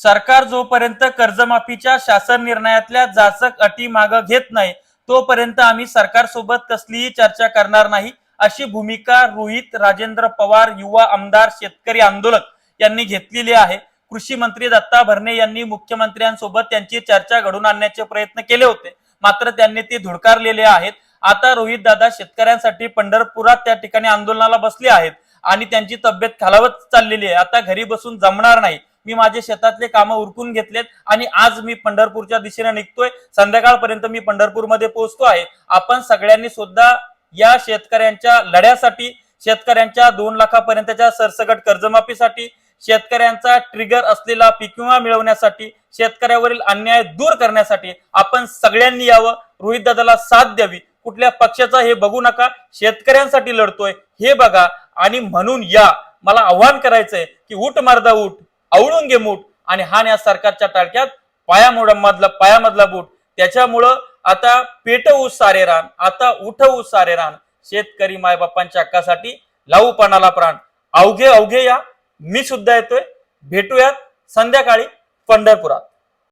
सरकार जोपर्यंत कर्जमाफीच्या शासन निर्णयातल्या जाचक अटी मागे घेत नाही तोपर्यंत आम्ही सरकारसोबत कसलीही चर्चा करणार नाही, अशी भूमिका रोहित राजेंद्र पवार युवा आमदार शेतकरी आंदोलक यांनी घेतलेली आहे। कृषी मंत्री दत्ता भरणे यांनी मुख्यमंत्र्यांसोबत त्यांची चर्चा घडून आणण्याचे प्रयत्न केले होते, मात्र त्यांनी ते धुडकारलेले आहेत। आता रोहित दादा शेतकऱ्यांसाठी पंढरपुरात त्या ठिकाणी आंदोलनाला बसले आहेत आणि त्यांची तब्येत खालावत चाललेली आहे। आता घरी बसून जमणार नाही, मी माझे शेतातले कामं उरकून घेतलेत आणि आज मी पंढरपूरच्या दिशेने निघतोय। संध्याकाळपर्यंत मी पंढरपूरमध्ये पोहोचतो आहे। आपण सगळ्यांनी सुद्धा या शेतकऱ्यांच्या लढ्यासाठी, शेतकऱ्यांच्या 2 लाखापर्यंतच्या सरसकट कर्जमाफीसाठी, शेतकऱ्यांचा ट्रिगर असलेला पीक विमा मिळवण्यासाठी, शेतकऱ्यावरील अन्याय दूर करण्यासाठी आपण सगळ्यांनी यावं, रोहित दादाला साथ द्यावी। कुठल्या पक्षाचा हे बघू नका, शेतकऱ्यांसाठी लढतोय हे बघा आणि म्हणून या। मला आव्हान करायचंय की उठ मर्दा उठ, आवळून घे मूठ आणि हान या सरकारच्या टाळक्यात पायामधला बूट। त्याच्यामुळं आता पेटवू सारे रान, आता उठवू सारे रान, शेतकरी मायबापांच्या हक्कासाठी लावू पणाला प्राण। अवघे अवघे या, मी सुद्धा येतोय, भेटूयात संध्याकाळी पंढरपुरात।